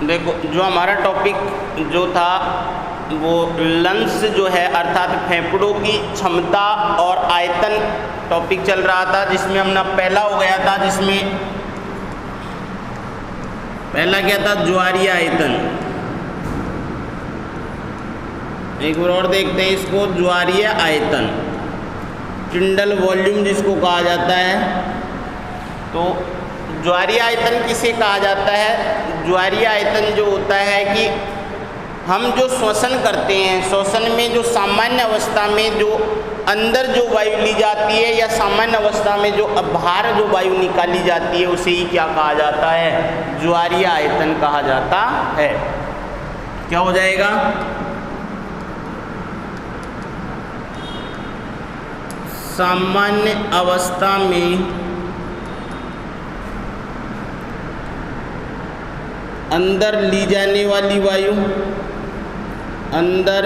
देखो, जो हमारा टॉपिक जो था वो लंग्स जो है अर्थात फेफड़ों की क्षमता और आयतन टॉपिक चल रहा था, जिसमें हमने पहला हो गया था, जिसमें पहला क्या था, ज्वारीय आयतन। एक बार और देखते हैं इसको, ज्वारीय आयतन, टिंडल वॉल्यूम जिसको कहा जाता है। तो ज्वारीय आयतन किसे कहा जाता है? ज्वारीय आयतन जो होता है कि हम जो श्वसन करते हैं, श्वसन में जो सामान्य अवस्था में जो अंदर जो वायु ली जाती है या सामान्य अवस्था में जो बाहर जो वायु निकाली जाती है, उसे ही क्या कहा जाता है? ज्वारीय आयतन कहा जाता है। क्या हो जाएगा? सामान्य अवस्था में अंदर ली जाने वाली वायु, अंदर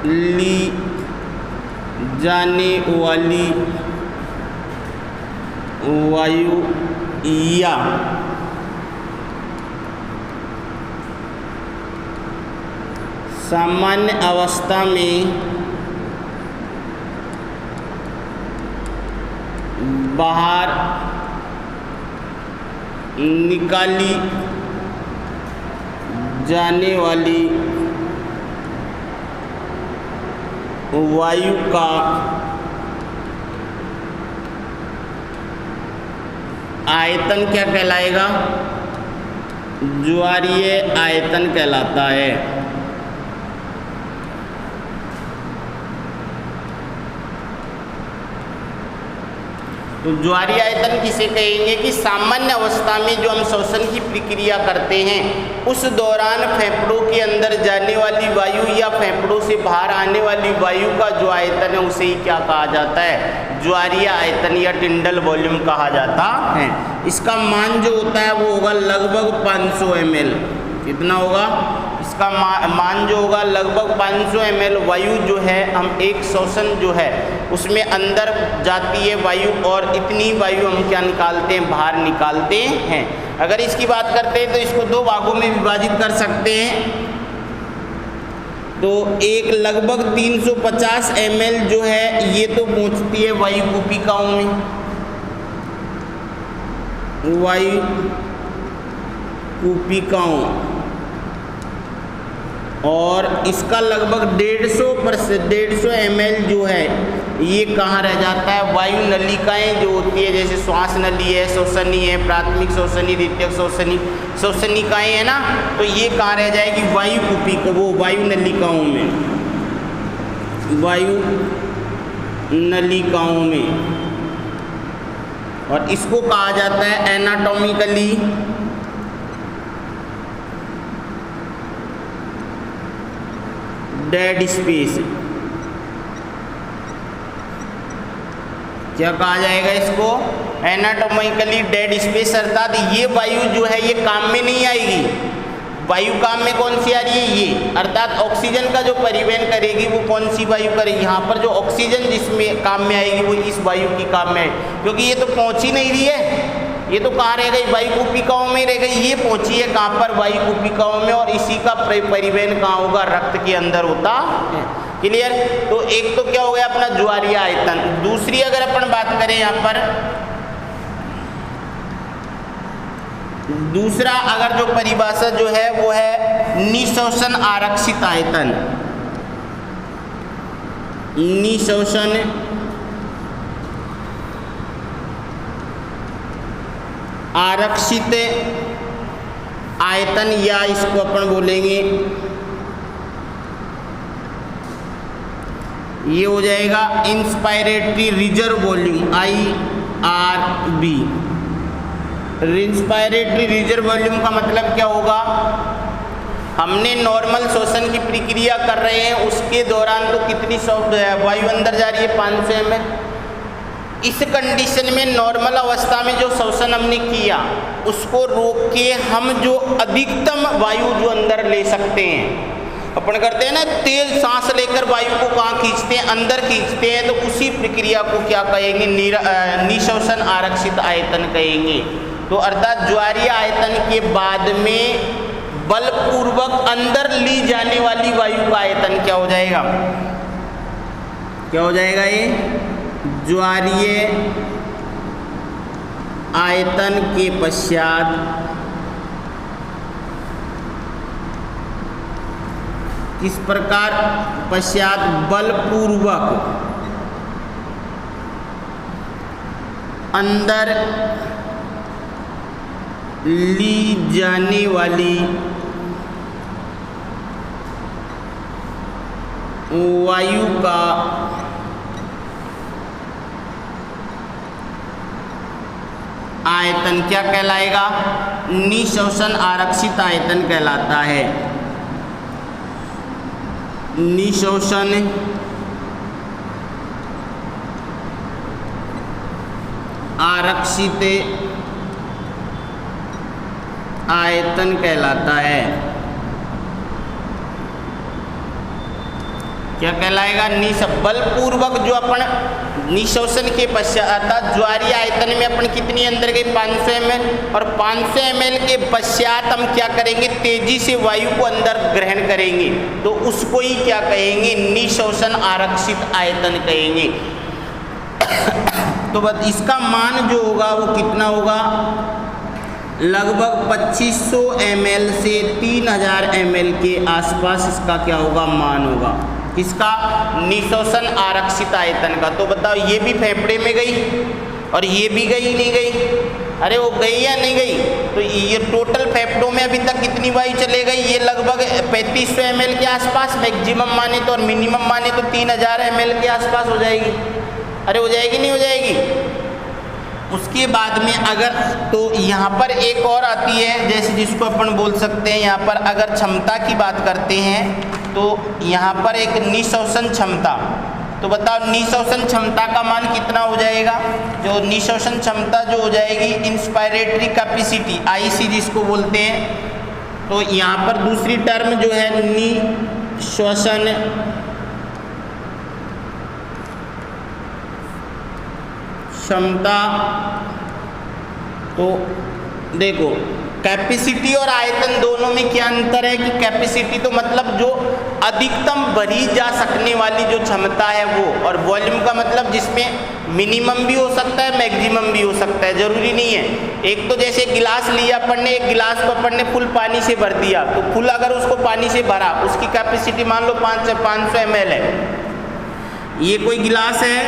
ली जाने वाली वायु या सामान्य अवस्था में बाहर निकाली जाने वाली वायु का आयतन क्या कहलाएगा? ज्वारीय आयतन कहलाता है। तो ज्वारीय आयतन किसे कहेंगे कि सामान्य अवस्था में जो हम श्वसन की प्रक्रिया करते हैं, उस दौरान फेफड़ों के अंदर जाने वाली वायु या फेफड़ों से बाहर आने वाली वायु का जो आयतन है, उसे ही क्या कहा जाता है? ज्वारीय आयतन या टिंडल वॉल्यूम कहा जाता है। इसका मान जो होता है वो होगा लगभग 500 ml। कितना होगा? इसका मान जो होगा लगभग 500 ml वायु जो है, हम एक श्वसन जो है उसमें अंदर जाती है वायु, और इतनी वायु हम क्या निकालते हैं? बाहर निकालते हैं। अगर इसकी बात करते हैं तो इसको दो भागों में विभाजित कर सकते हैं। तो एक लगभग 350 ml जो है ये तो पहुंचती है वायु कूपिकाओं में, वायु कूपिकाओं, और इसका लगभग 150 ml जो है ये कहाँ रह जाता है? वायु नलिकाएं जो होती है, जैसे श्वास नली है, श्वसनी है, प्राथमिक श्वसनी, द्वितीयक श्वसनी, श्वसनिकाएं है ना, तो ये कहाँ रह जाएगी? वायु कूपिका, वो वायु नलिकाओं में, वायु नलिकाओं में। और इसको कहा जाता है एनाटॉमिकली डेड स्पेस। क्या कहा जाएगा इसको? Anatomically dead space. अर्थात ये वायु जो है ये काम में नहीं आएगी। वायु काम में कौन सी आ रही है? ये, अर्थात ऑक्सीजन का जो परिवहन करेगी वो कौन सी वायु करेगी? यहाँ पर जो ऑक्सीजन जिसमें काम में आएगी वो इस वायु की काम में आएगी, क्योंकि ये तो पहुँच ही नहीं रही है। ये तो कहाँ रह गई? वायु कूपिकाओं में रह गई। ये पहुंची है कहाँ पर? वायु कूपिकाओं में। और इसी का परिवहन कहाँ होगा? रक्त के अंदर होता है। क्लियर? तो एक तो क्या हो गया अपना ज्वारीय आयतन। दूसरी अगर अपन बात करें यहाँ पर, दूसरा अगर जो परिभाषा जो है वो है निःश्वसन आरक्षित आयतन। निःश्वसन आरक्षित आयतन, या इसको अपन बोलेंगे ये हो जाएगा inspiratory reserve volume, IRV। Inspiratory reserve volume का मतलब क्या होगा? हमने नॉर्मल श्वसन की प्रक्रिया कर रहे हैं, उसके दौरान तो कितनी वायु अंदर जा रही है? 500 ml। इस कंडीशन में नॉर्मल अवस्था में जो श्वसन हमने किया उसको रोक के हम जो अधिकतम वायु जो अंदर ले सकते हैं, अपन करते हैं ना तेज सांस लेकर वायु को कहाँ खींचते हैं? अंदर खींचते हैं। तो उसी प्रक्रिया को क्या कहेंगे? निःश्वसन आरक्षित आयतन कहेंगे। तो अर्थात ज्वारीय आयतन के बाद में बलपूर्वक अंदर ली जाने वाली वायु का आयतन क्या हो जाएगा? क्या हो जाएगा? ये ज्वारीय आयतन के पश्चात किस प्रकार पश्चात बलपूर्वक अंदर ली जाने वाली वायु का आयतन क्या कहलाएगा? निशोषण आरक्षित आयतन कहलाता है। निशोषण आरक्षित आयतन कहलाता है। क्या कहलाएगा? बलपूर्वक जो अपन निशोषण के पश्चात ज्वारीय आयतन में अपन कितनी अंदर गई? 500 ml, और 500 ml के पश्चात हम क्या करेंगे? तेजी से वायु को अंदर ग्रहण करेंगे, तो उसको ही क्या कहेंगे? निशोषण आरक्षित आयतन कहेंगे। तो बस इसका मान जो होगा वो कितना होगा? लगभग 2500 ml से 3000 ml के आसपास इसका क्या होगा? मान होगा। इसका निशोषण आरक्षित आयतन का। तो बताओ, ये भी फेफड़े में गई और ये भी गई नहीं गई? अरे वो गई या नहीं गई? तो ये टोटल फेफड़ों में अभी तक कितनी वायु चले गई? ये लगभग 3500 ml के आसपास मैक्सिमम माने तो, और मिनिमम माने तो 3000 ml के आसपास हो जाएगी। अरे हो जाएगी नहीं हो जाएगी? उसके बाद में अगर तो यहाँ पर एक और आती है, जैसे जिसको अपन बोल सकते हैं, यहाँ पर अगर क्षमता की बात करते हैं तो यहाँ पर एक निशोषण क्षमता। तो बताओ, निशोषण क्षमता का मान कितना हो जाएगा? जो निशोषण क्षमता जो हो जाएगी, इंस्पायरेटरी कैपेसिटी, आईसी जिसको बोलते हैं। तो यहाँ पर दूसरी टर्म जो है निशोषण क्षमता। तो देखो, कैपेसिटी और आयतन दोनों में क्या अंतर है? कि कैपेसिटी तो मतलब जो अधिकतम भरी जा सकने वाली जो क्षमता है वो, और वॉल्यूम का मतलब जिसमें मिनिमम भी हो सकता है, मैक्सिमम भी हो सकता है, जरूरी नहीं है। एक तो जैसे गिलास लिया अपन ने, एक गिलास को अपन ने फुल पानी से भर दिया, तो फुल अगर उसको पानी से भरा, उसकी कैपेसिटी मान लो 500 ml है। ये कोई गिलास है,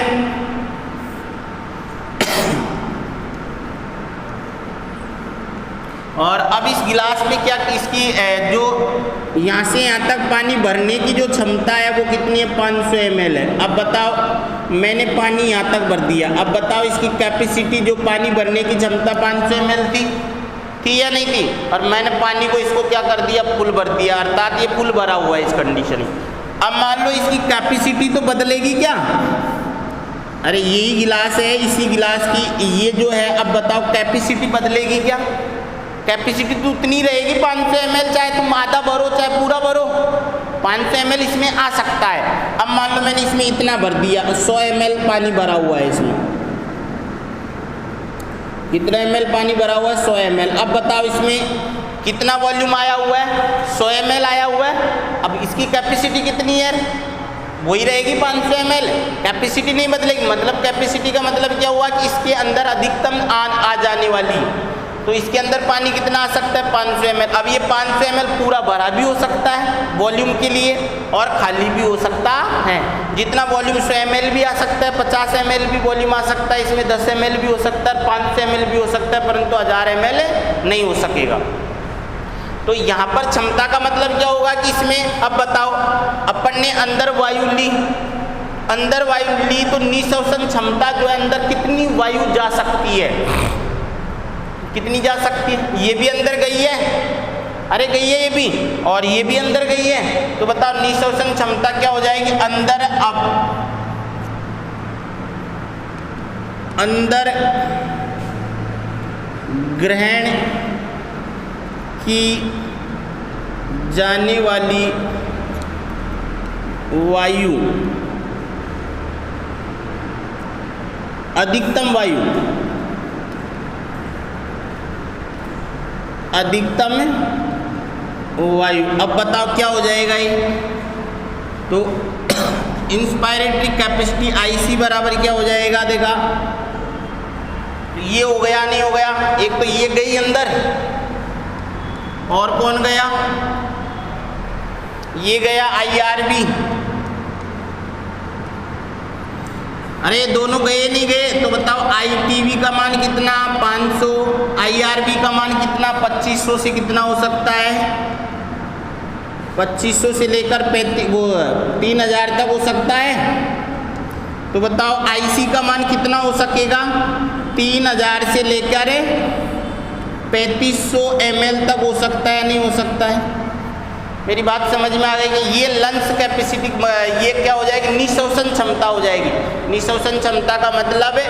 और अब इस गिलास में क्या, इसकी जो यहाँ से यहाँ तक पानी भरने की जो क्षमता है वो कितनी है? 500 ml है। अब बताओ, मैंने पानी यहाँ तक भर दिया, अब बताओ इसकी कैपेसिटी जो पानी भरने की क्षमता 500 ml थी या नहीं थी? और मैंने पानी को इसको क्या कर दिया? फुल भर दिया, अर्थात ये फुल भरा हुआ है इस कंडीशन में। अब मान लो इसकी कैपेसिटी तो बदलेगी क्या? अरे यही गिलास है, इसी गिलास की ये जो है, अब बताओ कैपेसिटी बदलेगी क्या? कैपेसिटी तो उतनी रहेगी 500 ml, चाहे तुम आधा भरो चाहे पूरा भरो, 500 ml इसमें आ सकता है। अब मान लो मैंने इसमें इतना भर दिया, 100 ml पानी भरा हुआ है इसमें। कितना ml पानी भरा हुआ है? 100 ml। अब बताओ इसमें कितना वॉल्यूम आया हुआ है? 100 ml आया हुआ है। अब इसकी कैपेसिटी कितनी है? वही रहेगी 500 ml, कैपेसिटी नहीं बदलेगी। मतलब कैपेसिटी का मतलब क्या हुआ? कि इसके अंदर अधिकतम आ जाने वाली, तो इसके अंदर पानी कितना आ सकता है? 500 ml। अब ये 500 ml पूरा भरा भी हो सकता है वॉल्यूम के लिए, और खाली भी हो सकता है। जितना वॉल्यूम 100 ml भी आ सकता है, 50 ml भी वॉल्यूम आ सकता है, इसमें 10 ml भी हो सकता है, 500 ml भी हो सकता है, परंतु 1000 ml नहीं हो सकेगा। तो यहाँ पर क्षमता का मतलब क्या होगा? कि इसमें अब बताओ, अपन ने अंदर वायु ली, अंदर वायु ली, तो निशोषण क्षमता जो है अंदर कितनी वायु जा सकती है? कितनी जा सकती है? ये भी अंदर गई है, अरे गई है ये भी, और ये भी अंदर गई है। तो बताओ निशोषण क्षमता क्या हो जाएगी? अंदर अब अंदर ग्रहण की जाने वाली वायु, अधिकतम वायु, अधिकतम वायु। अब बताओ क्या हो जाएगा ये, तो इंस्पायरेटरी कैपेसिटी IC बराबर क्या हो जाएगा, देखा ये हो गया नहीं हो गया, एक तो ये गई अंदर और कौन गया, ये गया IRB। अरे दोनों गए नहीं गए, तो बताओ ITB का मान कितना 500, IRB का मान कितना 2500 से कितना हो सकता है, 2500 से लेकर 3000 तक हो सकता है। तो बताओ IC का मान कितना हो सकेगा, 3000 से लेकर 3500 ml तक हो सकता है, नहीं हो सकता है। मेरी बात समझ में आ गई कि ये लंग्स कैपेसिटी, ये क्या हो जाएगी, निःश्वसन क्षमता हो जाएगी। निःश्वसन क्षमता का मतलब है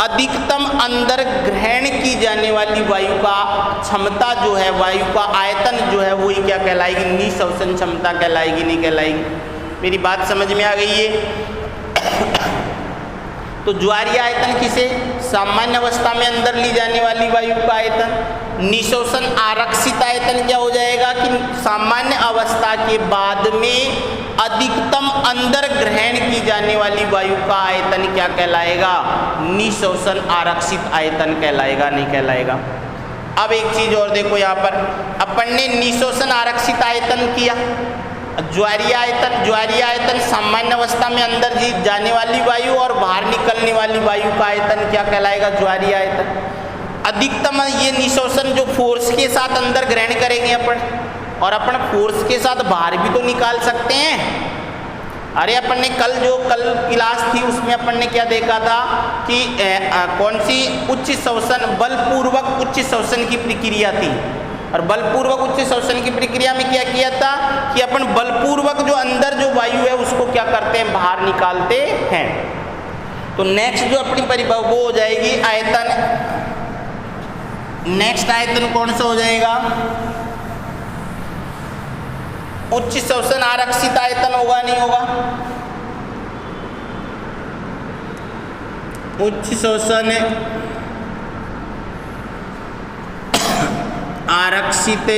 अधिकतम अंदर ग्रहण की जाने वाली वायु का क्षमता जो है, वायु का आयतन जो है वही क्या कहलाएगी, निःश्वसन क्षमता कहलाएगी, नहीं कहलाएगी। मेरी बात समझ में आ गई है। तो ज्वारीय आयतन किसे, सामान्य अवस्था में अंदर ली जाने वाली वायु का आयतन। निःश्वसन आरक्षित आयतन क्या हो जाएगा कि सामान्य अवस्था के बाद में अधिकतम अंदर ग्रहण की जाने वाली वायु का आयतन क्या कहलाएगा, निःश्वसन आरक्षित आयतन कहलाएगा, नहीं कहलाएगा। अब एक चीज और देखो, यहाँ पर अपन ने निःश्वसन आरक्षित आयतन किया, ज्वारीय आयतन सामान्य अवस्था में अंदर जाने वाली वायु और बाहर निकलने वाली वायु का आयतन क्या कहलाएगा, ज्वारीय आयतन। अधिकतम ये निःश्वसन जो फोर्स के साथ अंदर ग्रहण करेंगे अपन, और अपन फोर्स के साथ बाहर भी तो निकाल सकते हैं। अरे अपन ने कल क्लास थी उसमें अपन ने क्या देखा था कि कौन सी उच्च श्वसन, बलपूर्वक उच्च श्वसन की प्रक्रिया थी। और बलपूर्वक उच्च श्वसन की प्रक्रिया में क्या किया था कि अपन बलपूर्वक जो अंदर जो वायु है उसको क्या करते हैं, बाहर निकालते हैं। तो नेक्स्ट जो अपनी परिभाषा वो हो जाएगी आयतन। नेक्स्ट आयतन कौन सा हो जाएगा, उच्च श्वसन आरक्षित आयतन होगा, नहीं होगा। उच्च श्वसन आरक्षित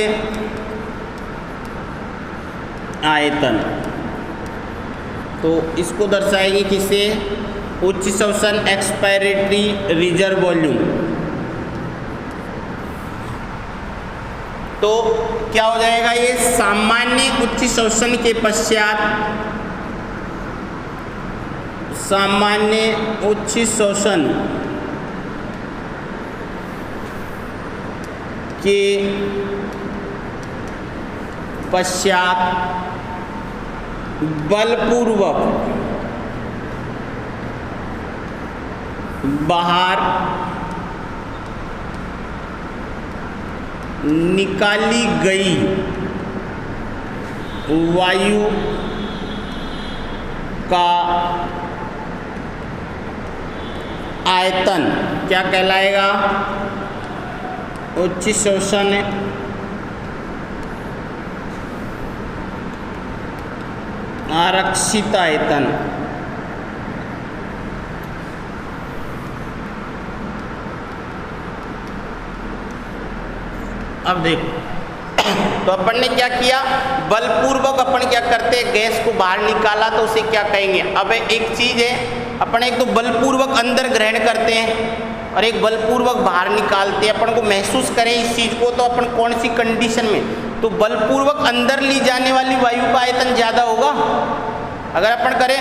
आयतन, तो इसको दर्शाएंगे किसे, उच्च श्वसन एक्सपायरेटरी रिजर्व वॉल्यूम। तो क्या हो जाएगा, ये सामान्य उच्च श्वसन के पश्चात, सामान्य उच्च श्वसन के पश्चात बलपूर्वक बाहर निकाली गई वायु का आयतन क्या कहलाएगा, उच्च श्वसन आरक्षित आयतन। अब देखो, तो अपन ने क्या किया, बलपूर्वक अपन क्या करते हैं, गैस को बाहर निकाला, तो उसे क्या कहेंगे। अब एक चीज है, अपन एक तो बलपूर्वक अंदर ग्रहण करते हैं और एक बलपूर्वक बाहर निकालते हैं। अपन को महसूस करें इस चीज को, तो अपन कौन सी कंडीशन में, तो बलपूर्वक अंदर ली जाने वाली वायु का आयतन ज्यादा होगा। अगर अपन करें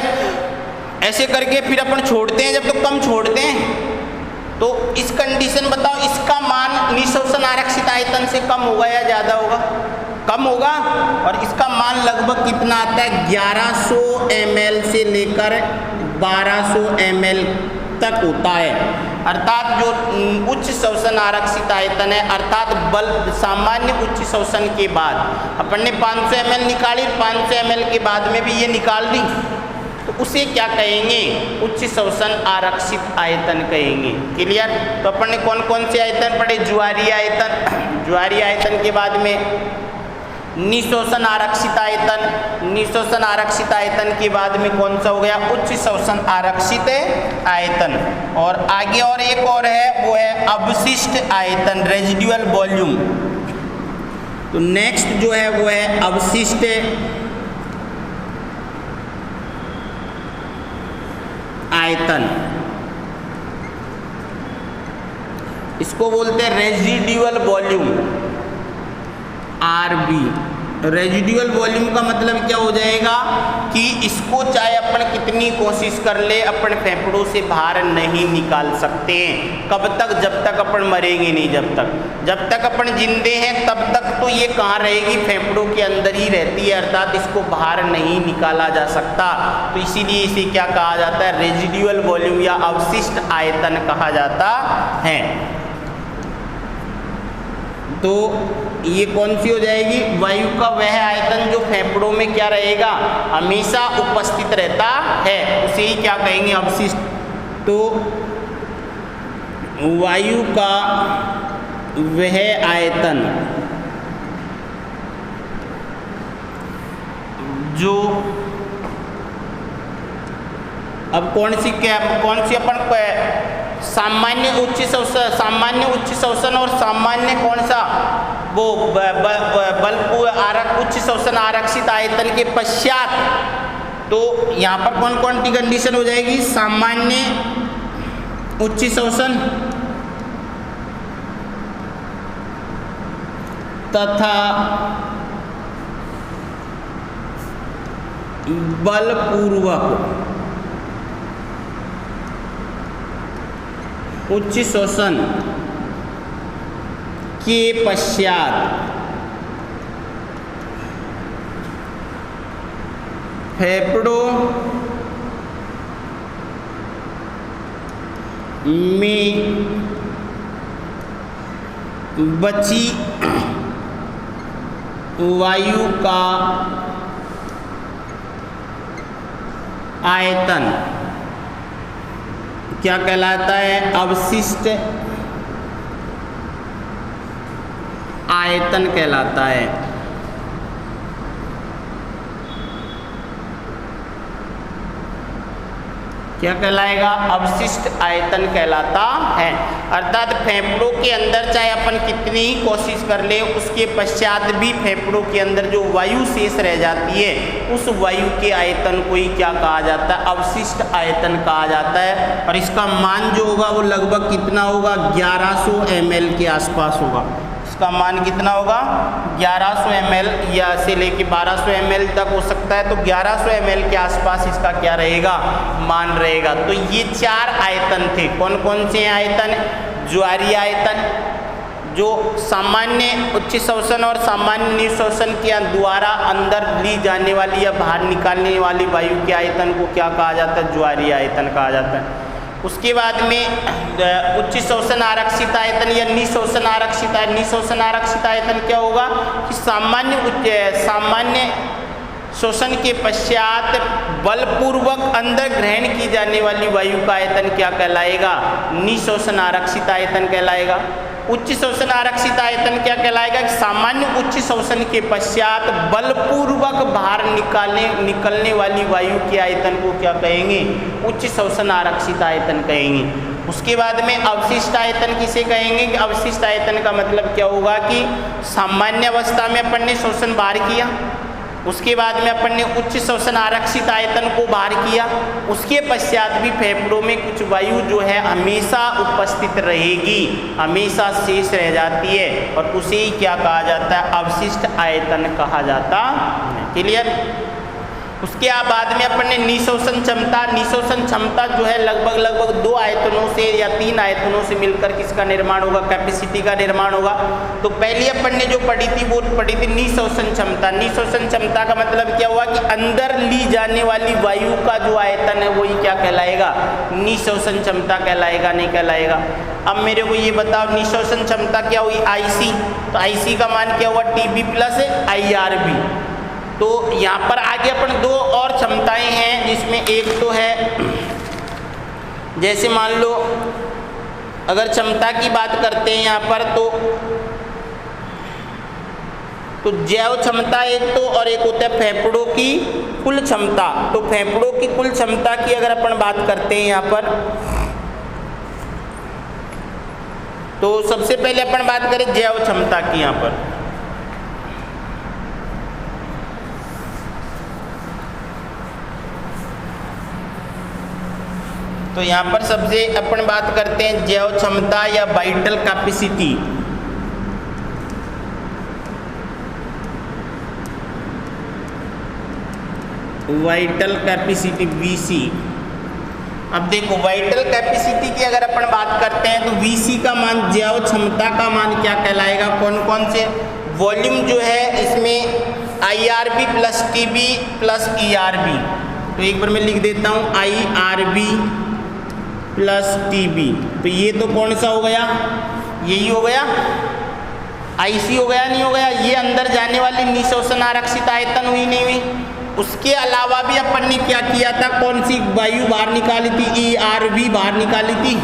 ऐसे करके फिर अपन छोड़ते हैं, जब तो कम छोड़ते हैं, तो इस कंडीशन बताओ इसका मान निःश्वसन आरक्षित आयतन से कम होगा या ज्यादा होगा, कम होगा। और इसका मान लगभग कितना आता है, 1100 ml से लेकर 1200 ml तक होता है। अर्थात जो उच्च श्वसन आरक्षित आयतन है, अर्थात बल सामान्य उच्च श्वसन के बाद अपन ने 500 ml निकाली, 500 ml के बाद में भी ये निकाल दी, तो उसे क्या कहेंगे, उच्च श्वसन आरक्षित आयतन कहेंगे। क्लियर। तो अपन ने कौन कौन से आयतन पढ़े, ज्वारीय आयतन, ज्वारीय आयतन के बाद में निःश्वसन आरक्षित आयतन, निःश्वसन आरक्षित आयतन के बाद में कौन सा हो गया, उच्च श्वसन आरक्षित आयतन। और आगे और एक और है, वो है अवशिष्ट आयतन, रेजिडुअल वॉल्यूम। तो नेक्स्ट जो है वो है अवशिष्ट आयतन, इसको बोलते हैं residual volume, RV. Residual volume का मतलब क्या हो जाएगा कि इसको चाहे अपन कितनी कोशिश कर ले अपन फेफड़ों से बाहर नहीं निकाल सकते हैं। कब तक? जब तक अपन मरेंगे नहीं, जब तक अपन जिंदे हैं तब तक तो ये कहाँ रहेगी? फेफड़ों के अंदर ही रहती है, अर्थात इसको बाहर नहीं निकाला जा सकता। तो इसीलिए इसे क्या कहा जाता है? रेजिडुअल वॉल्यूम या अवशिष्ट आयतन कहा जाता है। तो ये कौन सी हो जाएगी? वायु का वह आयतन जो फेफड़ों में क्या रहेगा? हमेशा उपस्थित रहता है, उसे ही क्या कहेंगे? अवशिष्ट। तो वायु का वह आयतन जो, अब कौन सी अपन सामान्य उच्च श्वसन और सामान्य कौन सा वो उच्च श्वसन आरक्षित आयतन के पश्चात, तो यहाँ पर कौन कौन सी कंडीशन हो जाएगी? सामान्य उच्च श्वसन तथा बलपूर्वक उच्च श्वसन के पश्चात फेफड़ों में बची वायु का आयतन क्या कहलाता है? अवशिष्ट आयतन कहलाता है। क्या कहलाएगा? अवशिष्ट आयतन कहलाता है। अर्थात फेफड़ों के अंदर चाहे अपन कितनी ही कोशिश कर ले, उसके पश्चात भी फेफड़ों के अंदर जो वायु शेष रह जाती है, उस वायु के आयतन को ही क्या कहा जाता है? अवशिष्ट आयतन कहा जाता है। और इसका मान जो होगा वो लगभग कितना होगा? 1100 ml के आसपास होगा। इसका मान कितना होगा? 1100 ml या से लेके 1200 ml तक हो सकता है। तो 1100 ml के आसपास इसका क्या रहेगा? मान रहेगा। तो ये 4 आयतन थे। कौन कौन से आयतन? ज्वारीय आयतन, जो सामान्य उच्च श्वसन और सामान्य निःश्वसन के द्वारा अंदर ली जाने वाली या बाहर निकालने वाली वायु के आयतन को क्या कहा जाता है? ज्वारीय आयतन कहा जाता है। उसके बाद में उच्च श्वसन आरक्षित आयतन या निःश्वसन आरक्षित आयतन। निःश्वसन आरक्षित आयतन क्या होगा कि सामान्य श्वसन के पश्चात बलपूर्वक अंदर ग्रहण की जाने वाली वायु का आयतन क्या कहलाएगा? निःश्वसन आरक्षित आयतन कहलाएगा। उच्च श्वसन आरक्षित आयतन क्या कहलाएगा? सामान्य उच्च श्वसन के पश्चात बलपूर्वक बाहर निकलने वाली वायु के आयतन को क्या कहेंगे? उच्च श्वसन आरक्षित आयतन कहेंगे। उसके बाद में अवशिष्ट आयतन किसे कहेंगे? कि अवशिष्ट आयतन का मतलब क्या होगा कि सामान्य अवस्था में अपन ने श्वसन बाहर किया, उसके बाद में अपन ने उच्च श्वसन आरक्षित आयतन को बाहर किया, उसके पश्चात भी फेफड़ों में कुछ वायु जो है हमेशा उपस्थित रहेगी, हमेशा शेष रह जाती है, और उसे ही क्या कहा जाता है? अवशिष्ट आयतन कहा जाता है। क्लियर? उसके बाद में अपन ने निःश्वसन क्षमता जो है लगभग 2 आयतनों से या 3 आयतनों से मिलकर किसका निर्माण होगा? कैपेसिटी का निर्माण होगा। तो पहले अपन ने जो पढ़ी थी वो पढ़ी थी निःश्वसन क्षमता। निःश्वसन क्षमता का मतलब क्या हुआ कि अंदर ली जाने वाली वायु का जो आयतन है वही क्या कहलाएगा? निःश्वसन क्षमता कहलाएगा, नहीं कहलाएगा? अब मेरे को ये बताओ निःश्वसन क्षमता क्या हुई? IC। तो IC का मान क्या हुआ? TB plus IRB। तो यहाँ पर आगे अपन 2 और क्षमताएं हैं, जिसमें एक तो है, जैसे मान लो अगर क्षमता की बात करते हैं यहाँ पर तो जैव क्षमता एक तो, और एक होता है फेफड़ों की कुल क्षमता। तो फेफड़ों की कुल क्षमता की अगर अपन बात करते हैं यहाँ पर, तो सबसे पहले अपन बात करें जैव क्षमता की। यहाँ पर तो यहाँ पर सबसे अपन बात करते हैं जैव क्षमता या vital capacity. Vital capacity VC। अब देखो वाइटल कैपेसिटी की अगर अपन बात करते हैं तो VC का मान, जैव क्षमता का मान क्या कहलाएगा, कौन कौन से वॉल्यूम जो है इसमें IRB plus TB plus ERB। तो एक बार मैं लिख देता हूँ IRB प्लस TB। तो ये तो कौन सा हो गया, यही हो गया, IC हो गया, नहीं हो गया। ये अंदर जाने वाली निःशोषण आरक्षित आयतन हुई, नहीं हुई। उसके अलावा भी अपन ने क्या किया था, कौन सी वायु बाहर निकाली थी, ERB बाहर निकाली थी।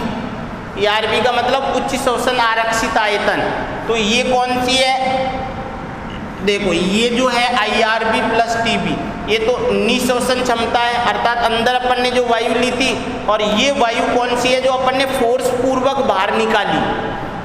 ERB का मतलब उच्च शोषण आरक्षित आयतन। तो ये कौन सी है, देखो ये जो है IRB प्लस TB, ये तो निःशोषण क्षमता है, अर्थात अंदर अपन ने जो वायु ली थी। और ये वायु कौन सी है जो अपन ने फोर्स पूर्वक बाहर निकाली,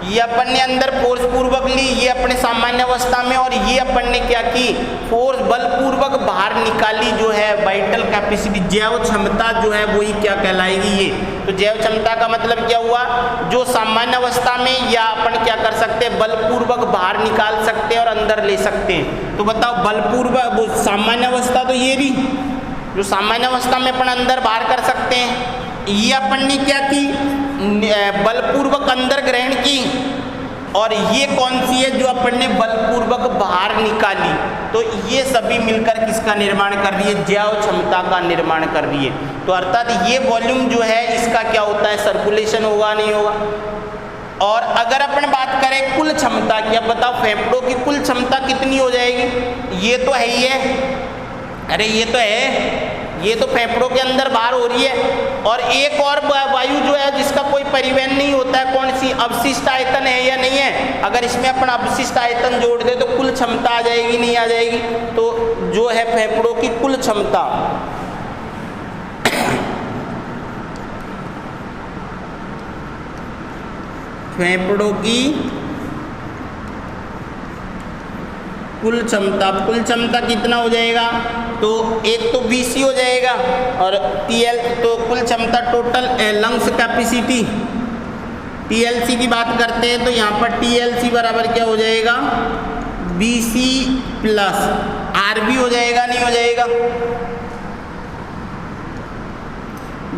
ये अपन ने अंदर फोर्स पूर्वक ली, ये अपने सामान्य अवस्था में, और ये अपन ने क्या की, फोर्स बलपूर्वक बाहर निकाली, जो है वाइटल कैपेसिटी, जैव क्षमता जो है वही क्या कहलाएगी ये। तो जैव क्षमता का मतलब क्या हुआ, जो सामान्य अवस्था में या अपन क्या कर सकते हैं, बलपूर्वक बाहर निकाल सकते हैं और अंदर ले सकते हैं। तो बताओ बलपूर्वक, वो सामान्य अवस्था तो ये रही, जो सामान्य अवस्था में अपन अंदर बाहर कर सकते हैं। ये अपन ने क्या की, बलपूर्वक अंदर ग्रहण की, और ये कौन सी है जो अपन ने बलपूर्वक बाहर निकाली। तो ये सभी मिलकर किसका निर्माण कर रही है, जैव क्षमता का निर्माण कर रही है। तो अर्थात ये वॉल्यूम जो है इसका क्या होता है, सर्कुलेशन होगा, नहीं होगा। और अगर अपन बात करें कुल क्षमता की, अब बताओ फेफड़ों की कुल क्षमता कितनी हो जाएगी, ये तो है ही है, अरे ये तो है, ये तो फेफड़ों के अंदर बाहर हो रही है। और एक और वायु जो है जिसका कोई परिवहन नहीं होता है, कौन सी, अवशिष्ट आयतन है या नहीं है। अगर इसमें अपन अवशिष्ट आयतन जोड़ दे तो कुल क्षमता आ जाएगी, नहीं आ जाएगी। तो जो है फेफड़ों की कुल क्षमता, फेफड़ों की कुल क्षमता कितना हो जाएगा, तो एक तो BC हो जाएगा, और TL तो कुल क्षमता टोटल लंग्स कैपेसिटी, TLC की बात करते हैं तो यहाँ पर TLC बराबर क्या हो जाएगा, BC प्लस RB हो जाएगा, नहीं हो जाएगा,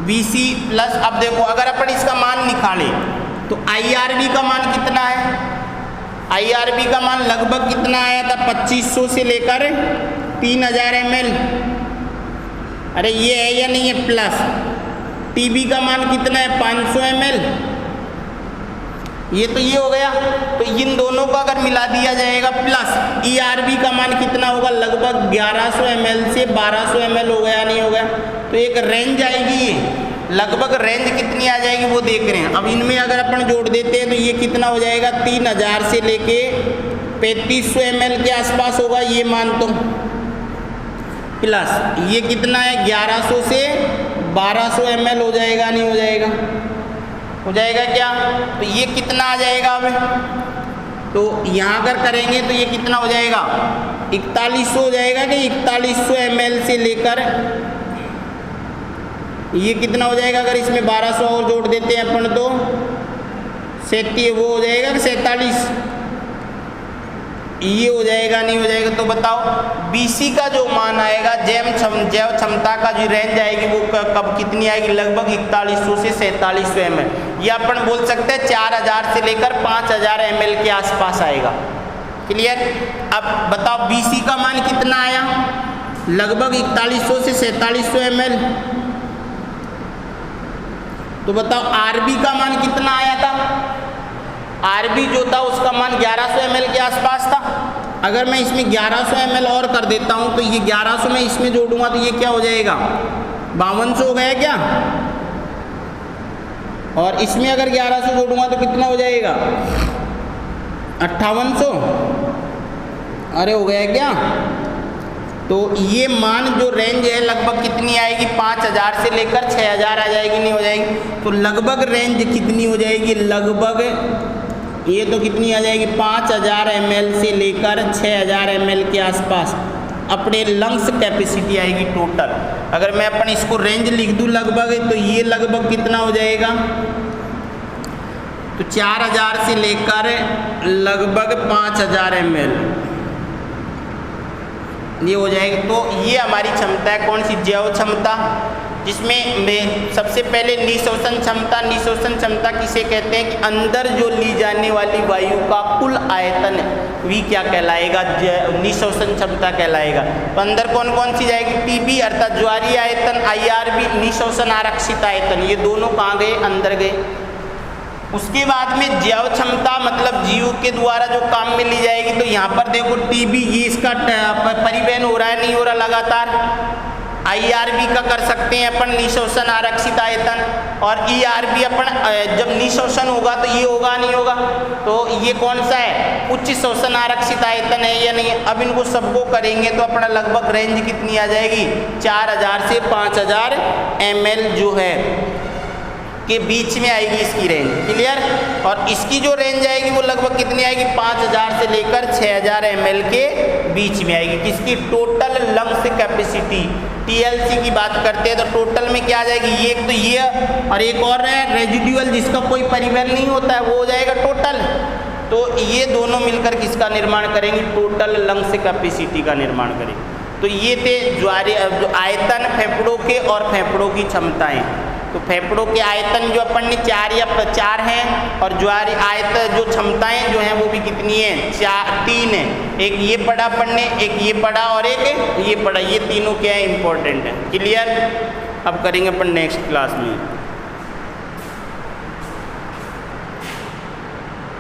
BC प्लस। अब देखो अगर अपन इसका मान निकालें तो IRB का मान कितना है, IRB का मान लगभग कितना आया था, 2500 से लेकर 3000 ml। अरे ये है या नहीं है, प्लस TB का मान कितना है, 500 ml। ये तो ये हो गया। तो इन दोनों को अगर मिला दिया जाएगा, प्लस ERB का मान कितना होगा, लगभग 1100 ml से 1200 ml हो गया, नहीं हो गया। तो एक रेंज आएगी, ये लगभग रेंज कितनी आ जाएगी वो देख रहे हैं। अब इनमें अगर अपन जोड़ देते हैं तो ये कितना हो जाएगा, 3000 से लेके 3500 ml के आसपास होगा ये मान, तो प्लस ये कितना है, 1100 से 1200 ml हो जाएगा, नहीं हो जाएगा, हो जाएगा क्या। तो ये कितना आ जाएगा, अब तो यहाँ अगर करेंगे तो ये कितना हो जाएगा, 4100 हो जाएगा कि 4100 ml से लेकर ये कितना हो जाएगा, अगर इसमें 1200 और जोड़ देते हैं अपन तो वो हो जाएगा कि 47, ये हो जाएगा, नहीं हो जाएगा। तो बताओ BC का जो मान आएगा, जैव क्षमता का जो रेंज आएगी वो कब कितनी आएगी, लगभग 4100 से 4700 ml। ये अपन बोल सकते हैं 4000 से लेकर 5000 ml के आसपास आएगा। क्लियर। अब बताओ BC का मान कितना आया, लगभग 4100 से 4700 ml। तो बताओ RB का मान कितना आया था, RB जो था उसका मान 1100 ml के आसपास था। अगर मैं इसमें 1100 ml और कर देता हूँ तो ये 1100 में इसमें जोड़ूंगा तो ये क्या हो जाएगा, 5200 हो गया क्या। और इसमें अगर 1100 जोड़ूंगा तो कितना हो जाएगा, 5800। अरे हो गया क्या। तो ये मान जो रेंज है लगभग कितनी आएगी, 5000 से लेकर 6000 आ जाएगी, नहीं हो जाएगी। तो लगभग रेंज कितनी हो जाएगी, लगभग ये तो कितनी आ जाएगी, 5000 ml से लेकर 6000 ml के आसपास अपने लंग्स कैपेसिटी आएगी टोटल। अगर मैं अपन इसको रेंज लिख दूँ लगभग, तो ये लगभग कितना हो जाएगा, तो 4000 से लेकर लगभग 5000 ml ये हो जाएगा। तो ये हमारी क्षमता है, कौन सी, जैव क्षमता, जिसमें सबसे पहले निशोषण क्षमता। निशोषण क्षमता किसे कहते हैं कि अंदर जो ली जाने वाली वायु का कुल आयतन भी क्या कहलाएगा, निशोषण क्षमता कहलाएगा। तो अंदर कौन कौन सी जाएगी, टीबी अर्थात ज्वारीय आयतन, आईआरबी निशोषण आरक्षित आयतन, ये दोनों कहाँ गए, अंदर गए। उसके बाद में जैव क्षमता मतलब जीव के द्वारा जो काम में ली जाएगी। तो यहाँ पर देखो टीबी, ये इसका परिवहन हो रहा है, नहीं हो रहा लगातार। आईआरबी का कर सकते हैं अपन, निशोषण आरक्षित आयतन। और ईआरबी अपन जब निशोषण होगा तो ये होगा नहीं होगा, तो ये कौन सा है, उच्च शोषण आरक्षित आयतन है या नहीं। अब इनको सबको करेंगे तो अपना लगभग रेंज कितनी आ जाएगी, 4000 से 5000 ml जो है के बीच में आएगी इसकी रेंज, क्लियर। और इसकी जो रेंज आएगी वो लगभग कितनी आएगी, 5000 से लेकर 6000 ml के बीच में आएगी। किसकी, टोटल लंग्स कैपेसिटी, टीएलसी की बात करते हैं। तो टोटल में क्या आ जाएगी, ये एक तो ये और एक और है रेजिडुअल, जिसका कोई परिवहन नहीं होता है, वो हो जाएगा टोटल। तो ये दोनों मिलकर किसका निर्माण करेंगे, टोटल लंग्स कैपेसिटी का निर्माण करेंगे। तो ये थे जो आयतन फेफड़ों के और फेफड़ों की क्षमताएं। तो फेफड़ों के आयतन जो अपन ने 4 हैं, और ज्वारी आयतन जो क्षमताएं जो हैं वो भी कितनी हैं, 3 है। एक ये पढ़ा अपन ने, एक ये पढ़ा और एक ये पढ़ा, ये तीनों क्या है, इंपॉर्टेंट है, क्लियर। अब करेंगे अपन नेक्स्ट क्लास में।